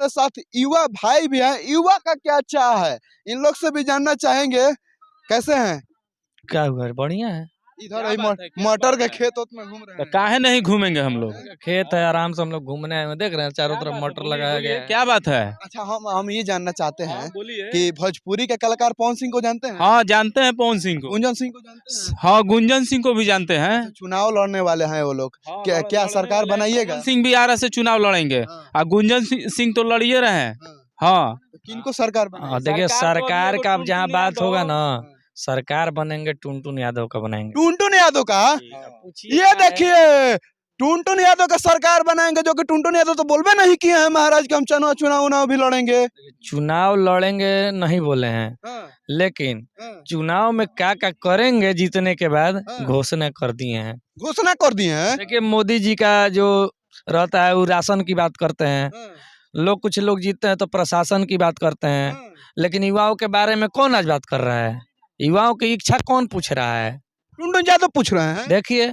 हमारे साथ युवा भाई भी हैं। युवा का क्या चाह है, इन लोग से भी जानना चाहेंगे। कैसे हैं? क्या हुआ, बढ़िया है। इधर ही मटर के खेत में घूम रहे तो हैं। काहे नहीं घूमेंगे हम लोग? खेत है, आराम से हम लोग घूमने आए हैं। देख रहे हैं चारों तरफ मटर लगाया गया है। क्या बात है? अच्छा, हम ये जानना चाहते हैं बोलिए। कि भोजपुरी के कलाकार पवन सिंह को जानते हैं? हाँ, जानते हैं पवन सिंह को। गुंजन सिंह को जानते हैं? हाँ, गुंजन सिंह को भी जानते हैं। अच्छा, चुनाव लड़ने वाले हैं वो लोग। क्या सरकार बनाइएगा? पवन सिंह भी आरा से चुनाव लड़ेंगे और गुंजन सिंह तो लड़िए रहे हैं। हाँ, तो किनको सरकार बनाएगी? देखिए सरकार का अब जहाँ बात टुनटुन होगा ना, सरकार बनेंगे टुनटुन यादव का बनाएंगे। टुनटुन यादव का? ये देखिए, टुनटुन यादव का सरकार बनाएंगे, जो कि टुनटुन यादव तो बोलबे नहीं किए हैं महाराज कि हम चुनाव भी लड़ेंगे। चुनाव लड़ेंगे नहीं बोले हैं, लेकिन चुनाव में क्या क्या करेंगे जीतने के बाद घोषणा कर दिए हैं। घोषणा कर दिए हैं। देखिए मोदी जी का जो रहता है वो राशन की बात करते हैं, लोग कुछ लोग जीतते हैं तो प्रशासन की बात करते हैं, लेकिन युवाओं के बारे में कौन आज बात कर रहा है? युवाओं की इच्छा कौन पूछ रहा है? टुनटुन यादव पूछ रहे हैं। देखिए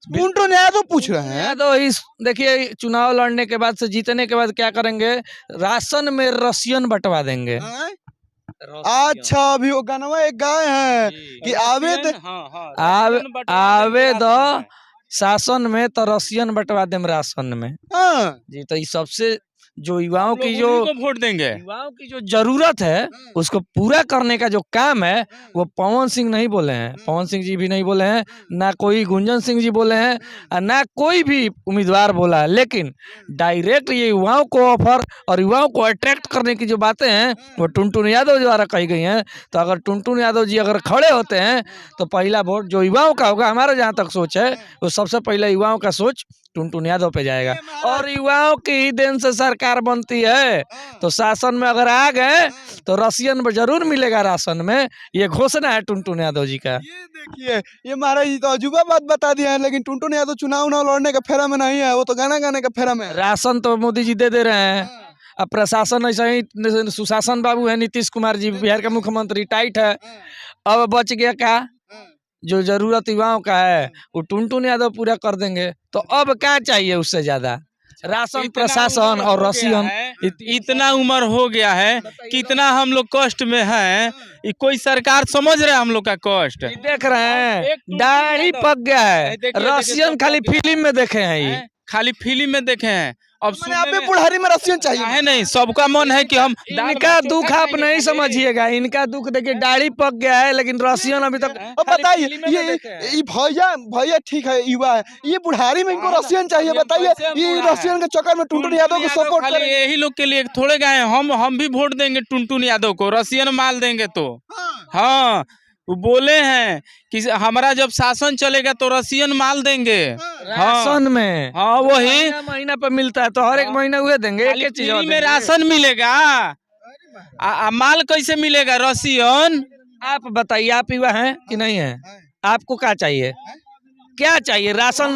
टुनटुन यादव पूछ रहे हैं। तो इस देखिए चुनाव लड़ने के बाद से जीतने के बाद क्या करेंगे, राशन में रसियन बंटवा देंगे। हैं? अच्छा, अभी वो गाना एक गाय है कि आवेद शासन में तो रसियन बंटवा देम राशन में। हाँ। जी, तो ये सबसे जो युवाओं की जो वोट देंगे, युवाओं की जो जरूरत है उसको पूरा करने का जो काम है वो पवन सिंह नहीं बोले हैं, पवन सिंह जी भी नहीं बोले हैं, ना कोई गुंजन सिंह जी बोले हैं और ना कोई भी उम्मीदवार बोला है, लेकिन डायरेक्ट ये युवाओं को ऑफर और युवाओं को अट्रैक्ट करने की जो बातें हैं वो टुनटुन यादव द्वारा कही गई हैं। तो अगर टुनटुन यादव जी अगर खड़े होते हैं तो पहला वोट जो युवाओं का होगा, हमारा जहाँ तक सोच है वो सबसे पहले युवाओं का सोच टुनटुन यादव पे जाएगा। और युवाओं की ही देन से सरकार बनती है, तो शासन में अगर आ गए तो रसियन में जरूर मिलेगा राशन में। ये घोषणा है टुनटुन यादव जी का। ये देखिए, ये महाराज जी तो अजूबा बात बता दिया है, लेकिन टुनटुन यादव चुनाव लड़ने का फेरा में नहीं है, वो तो गाना गाने का फेरा में है। राशन तो मोदी जी दे रहे हैं, अब प्रशासन ऐसा ही सुशासन बाबू है, नीतीश कुमार जी बिहार के मुख्यमंत्री टाइट है। अब बच गया क्या, जो जरूरत युवाओं का है वो टुनटुन यादव पूरा कर देंगे। तो अब क्या चाहिए उससे ज्यादा? राशन, प्रशासन और रसियन। इतना उम्र हो गया है, कितना हम लोग कष्ट में हैं, कोई सरकार समझ रहा है हम लोग का कष्ट? देख रहे हैं दाढ़ी पक गया है, रसियन खाली फिल्म में देखे हैं, ये खाली फिल्म में देखे हैं। अब मैंने बुढ़ारी में रसियन चाहिए है नहीं, सबका मन है कि हम इनका दुख आप नहीं समझिएगा, इनका दुख देखिए दाढ़ी पक गया है लेकिन रसियन अभी तक। बताइए, ये भैया ठीक है, युवा है, ये बुढ़ारी में इनको रसियन चाहिए। बताइए, ये रसियन के चक्कर में टुनटुन यादव को सपोर्ट करेंगे? यही लोग के लिए थोड़े गए, हम भी वोट देंगे टुनटुन यादव को, रसियन माल देंगे तो। हाँ, वो बोले हैं कि हमारा जब शासन चलेगा तो रसियन माल देंगे राशन में। हाँ, वही महीना पे मिलता है तो हर एक महीना हुए देंगे, एक चीज में राशन मिलेगा। माल कैसे मिलेगा? रसियन। आप बताइए, आप युवा हैं कि नहीं है? आपको क्या चाहिए, क्या चाहिए? राशन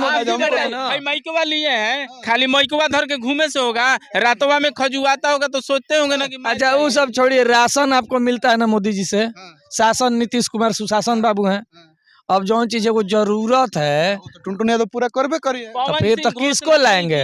माइकवा लिए हैं, खाली माइकवा धर के घूमे से होगा? रातवा में खजुआता होगा तो सोचते होंगे ना कि अच्छा वो सब छोड़िए, राशन आपको मिलता है ना मोदी जी से, शासन नीतीश कुमार सुशासन बाबू हैं। अब जो चीज वो जरूरत है टुनटुन यादव पूरा करबे करिए, तो फिर तो किसको लाएंगे?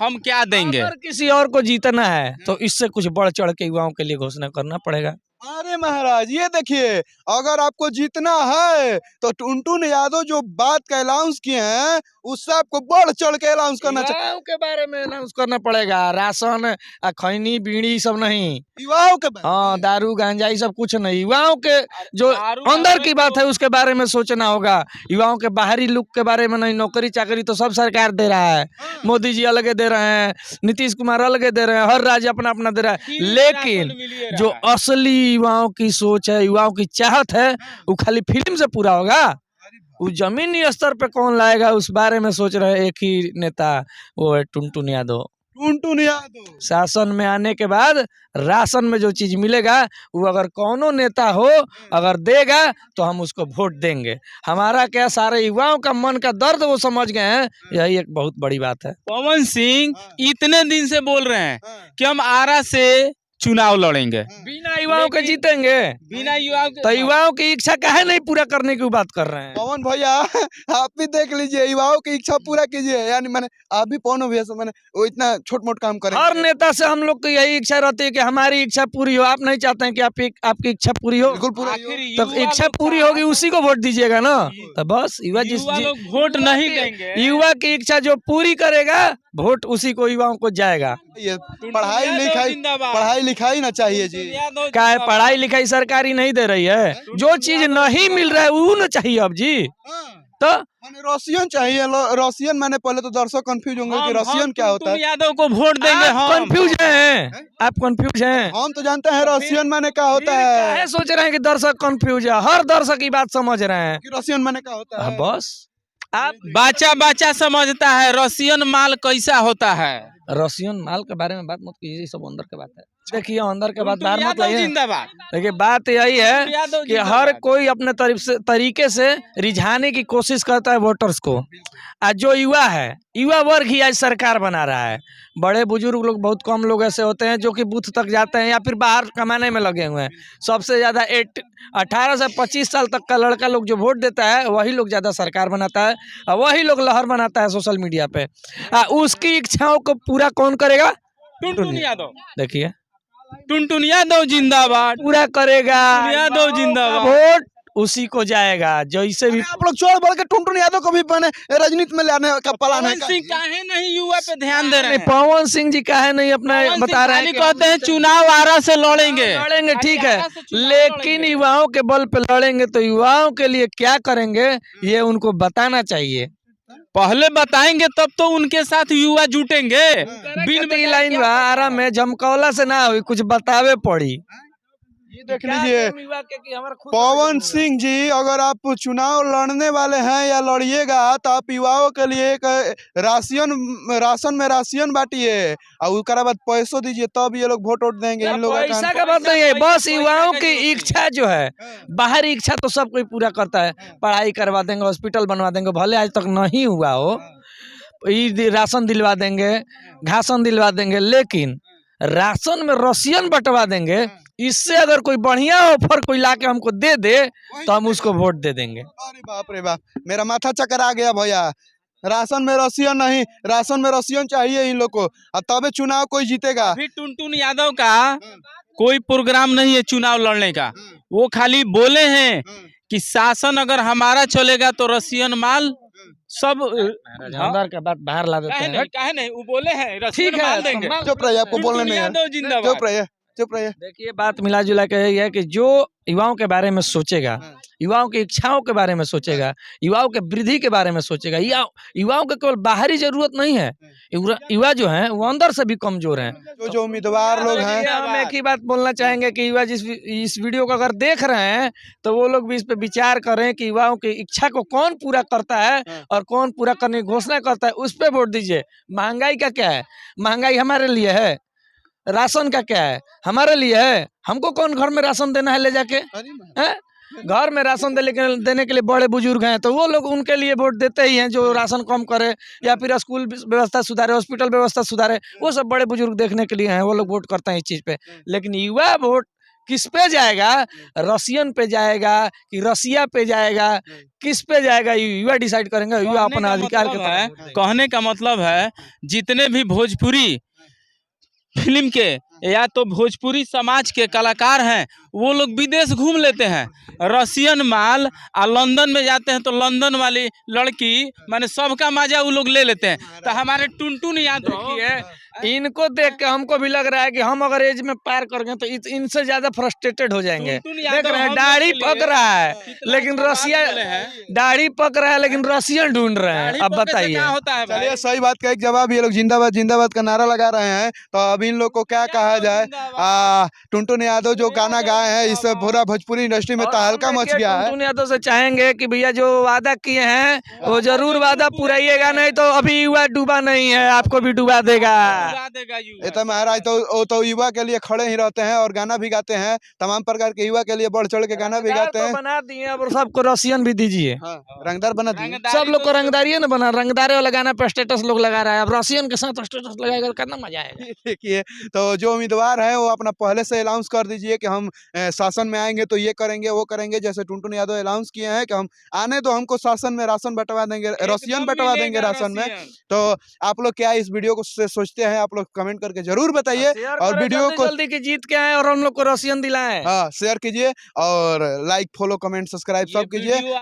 हम क्या देंगे? अगर किसी और को जीतना है तो इससे कुछ बढ़ चढ़ के युवाओं के लिए घोषणा करना पड़ेगा। अरे महाराज, ये देखिए, अगर आपको जीतना है तो टुनटुन यादव जो बात का अनाउंस किए हैं उससे आपको बढ़ चढ़ के अनाउंस करना चाहिए। युवाओं के बारे में अनाउंस करना पड़ेगा, राशन, खैनी, बीड़ी सब नहीं, युवाओं के बारे में। हाँ, दारू गांजा ये सब कुछ नहीं, युवाओं के जो अंदर की बात है उसके बारे में सोचना होगा। युवाओं के बाहरी लुक के बारे में नहीं, नौकरी चाकरी तो सब सरकार दे रहा है, मोदी जी अलग दे रहे हैं, नीतीश कुमार अलग दे रहे हैं, हर राज्य अपना अपना दे रहा है, लेकिन जो असली युवाओं की सोच है, युवाओं की चाहत है, वो खाली फिल्म से पूरा होगा। वो जमीनी स्तर पे कौन लाएगा उस बारे में सोच रहे एक ही नेता, वो है टुनटुन यादव। टुनटुन यादव शासन में आने के बाद राशन में जो चीज मिलेगा वो अगर कौनो नेता हो अगर देगा तो हम उसको वोट देंगे। हमारा क्या, सारे युवाओं का मन का दर्द वो समझ गए हैं, यही एक बहुत बड़ी बात है। पवन सिंह इतने दिन से बोल रहे हैं कि हम आरा से चुनाव लड़ेंगे। बिना युवाओं के जीतेंगे? बिना युवाओं के तो युवाओं की इच्छा काहे नहीं पूरा करने की बात कर रहे हैं? पवन भैया आप भी देख लीजिए, युवाओं की इच्छा पूरा कीजिए। यानी मैंने आप भी पवन भैया से मैंने वो इतना छोट मोट काम करें। हर नेता से हम लोग की यही इच्छा रहती है कि हमारी इच्छा पूरी हो। आप नहीं चाहते हैं कि आपकी इच्छा पूरी हो? बिल्कुल पूरा आखिर तो युवा इच्छा लोग पूरी का- होगी, उसी को वोट दीजिएगा ना। तो बस युवा युवा लोग वोट नहीं देंगे। युवा की इच्छा जो पूरी करेगा वोट उसी को युवाओं को जाएगा। ये पढ़ाई लिखाई ना चाहिए जी। क्या है, पढ़ाई लिखाई सरकारी नहीं दे रही है? जो चीज नहीं मिल रहा है वो ना चाहिए अब जी। तो माने रसियन चाहिए। रसियन मैंने पहले तो दर्शक कंफ्यूज होंगे कि रसियन क्या होता है। यादव को वोट देंगे आप हम। कंफ्यूज हैं? आप कंफ्यूज हैं? हम तो जानते हैं रसियन माने क्या होता है। काहे सोच रहे हैं कि दर्शक कंफ्यूज है? हर दर्शक की बात समझ रहे हैं। कि रसियन माने क्या होता है। बस आप बाचा बाचा समझता है रसियन माल कैसा होता है। रसियन माल के बारे में बात मत कीजिए, सब अंदर के बात है। देखिए अंदर के बात बाहर मत यादव लाइए। जिंदाबाद। देखिए बात यही है यादव कि हर कोई अपने तरीके से रिझाने की कोशिश करता है वोटर्स को। आज जो युवा है, युवा वर्ग ही आज सरकार बना रहा है। बड़े बुजुर्ग लोग बहुत कम लोग ऐसे होते हैं जो कि बूथ तक जाते हैं या फिर बाहर कमाने में लगे हुए हैं। सबसे ज्यादा 18 से 25 साल तक का लड़का लोग जो वोट देता है वही लोग ज्यादा सरकार बनाता है और वही लोग लहर बनाता है सोशल मीडिया पे। उसकी इच्छाओं को पूरा कौन करेगा? टुनटुन यादव। देखिए टुनटुन यादव जिंदाबाद। पूरा करेगा। यादव जिंदाबाद। वोट उसी को जाएगा जैसे भी। आप लोग छोड़ बोल के टुनटुन यादव को भी बने राजनीति में लाने का प्लान है। पवन सिंह काहे नहीं युवा पे ध्यान दे रहे हैं? पवन सिंह जी काहे नहीं अपना पवन बता सिंह रहे खाली हैं कि कहते हैं चुनाव आरा से लड़ेंगे। लड़ेंगे, ठीक है, आरा से चुनाव लेकिन लड़ेंगे। युवाओं के बल पे लड़ेंगे तो युवाओं के लिए क्या करेंगे ये उनको बताना चाहिए। पहले बताएंगे तब तो उनके साथ युवा जुटेंगे। बिन लाइन बा आराम में जमकौला से ना हुई, कुछ बतावे पड़ी। ये देख लीजिए पवन सिंह जी, अगर आप चुनाव लड़ने वाले हैं या लड़िएगा तो आप युवाओं के लिए एक राशन में राशन बांटिए और उसके बाद पैसों दीजिए, तब ये लोग वोट देंगे। इन लोगों पैसा का बात नहीं है, बस युवाओं की इच्छा जो है, बाहरी इच्छा तो सब कोई पूरा करता है। पढ़ाई करवा देंगे, हॉस्पिटल बनवा देंगे, भले आज तक नहीं हुआ हो, राशन दिलवा देंगे, घासन दिलवा देंगे, लेकिन राशन में रसियन बंटवा देंगे। इससे अगर कोई बढ़िया ऑफर कोई लाके हमको दे दे तो हम उसको वोट दे देंगे। अरे बाप रे बाप, मेरा माथा चक्कर आ गया भैया। राशन में रसियन नहीं, राशन में रसियन चाहिए इन लोग को, और तबे चुनाव कोई जीतेगा। अभी टुनटुन यादव का कोई प्रोग्राम नहीं है चुनाव लड़ने का। वो खाली बोले हैं कि शासन अगर हमारा चलेगा तो रसियन माल सब अंदर का बात बाहर ला देते हैं। काहे नहीं वो बोले हैं ठीक रसियन है, माल देंगे। चुप रहिए, आपको बोलने नहीं है। यादव जिंदाबाद। चुप रहिए, चुप रहिए। देखिए बात मिला जुला के यही है कि जो युवाओं के बारे में सोचेगा, युवाओं की इच्छाओं के बारे में सोचेगा, युवाओं के वृद्धि के बारे में सोचेगा। युवाओं के केवल बाहरी जरूरत नहीं है, युवा जो हैं वो अंदर से भी कमजोर हैं। जो उम्मीदवार लोग हैं, हम एक ही बात बोलना चाहेंगे कि युवा इस वीडियो को अगर देख रहे हैं तो वो लोग भी इस पे विचार करें कि युवाओं की इच्छा को कौन पूरा करता है और कौन पूरा करने की घोषणा करता है, उस पे वोट दीजिए। महंगाई का क्या है? महंगाई हमारे लिए है। राशन का क्या है? हमारे लिए है। हमको कौन घर में राशन देना है ले जाके? हैं? घर में राशन देने के लिए बड़े बुजुर्ग हैं तो वो लोग उनके लिए वोट देते ही हैं, जो राशन कम करे या फिर स्कूल व्यवस्था सुधारे, हॉस्पिटल व्यवस्था सुधारे, वो सब बड़े बुजुर्ग देखने के लिए हैं, वो लोग वोट करते हैं इस चीज पे। लेकिन युवा वोट किस पे जाएगा? रसियन पे जाएगा कि रसिया पे जाएगा, किस पे जाएगा युवा डिसाइड करेंगे। युवा अपना अधिकार के कहने का मतलब है जितने भी भोजपुरी फिल्म के या तो भोजपुरी समाज के कलाकार हैं वो लोग विदेश घूम लेते हैं, रसियन माल और लंदन में जाते हैं तो लंदन वाली लड़की माने सबका मजा वो लोग ले लेते हैं। तो हमारे टुनटुन यादव इनको देख के हमको भी लग रहा है कि हम अगर एज में पार कर गए तो इनसे ज्यादा फ्रस्ट्रेटेड हो जाएंगे। देख रहे हैं दाढ़ी पक रहा है लेकिन रसिया, दाढ़ी पक रहा है लेकिन रसियन ढूंढ रहे हैं। अब बताइए चलिए सही बात का एक जवाब, ये लोग जिंदाबाद जिंदाबाद का नारा लगा रहे हैं, तो अब इन लोग को क्या कहा जाए? टुनटुन यादव जो गाना गाए हैं, इससे पूरा भोजपुरी इंडस्ट्री में तहलका मच गया है। टुनटुन यादव से चाहेंगे कि भैया जो वादा किए हैं वो जरूर वादा पुराइएगा, नहीं तो अभी युवा डूबा नहीं है, आपको भी डुबा देगा। ये तो महाराज तो युवा के लिए खड़े ही रहते हैं और गाना भी गाते हैं, तमाम प्रकार के युवा के लिए बढ़ चढ़ के गाना भी गाते हैं। बना दिए और सबको रसियन भी दीजिए। रंगदार बना दिए, सब लोग को रंगदारी है ना बना, रंगदारे वाला गाना पे स्टेटस लोग लगा रहा है, अब रसियन के साथ स्टेटस लगाएगा कितना मजा आएगा। देखिए तो जो उम्मीदवार है वो अपना पहले से अनाउंस कर दीजिए कि हम शासन में आएंगे तो ये करेंगे वो करेंगे। जैसे टुनटुन यादव अनाउंस किए हैं कि हम आने तो हमको शासन में राशन बंटवा देंगे, रसियन बंटवा देंगे राशन में। तो आप लोग क्या इस वीडियो को से सोचते हैं, आप लोग कमेंट करके जरूर बताइए। और वीडियो को जल्दी की जीत के आए और हम लोग को रसियन दिलाएं। हाँ शेयर कीजिए और लाइक फॉलो कमेंट सब्सक्राइब सब कीजिए।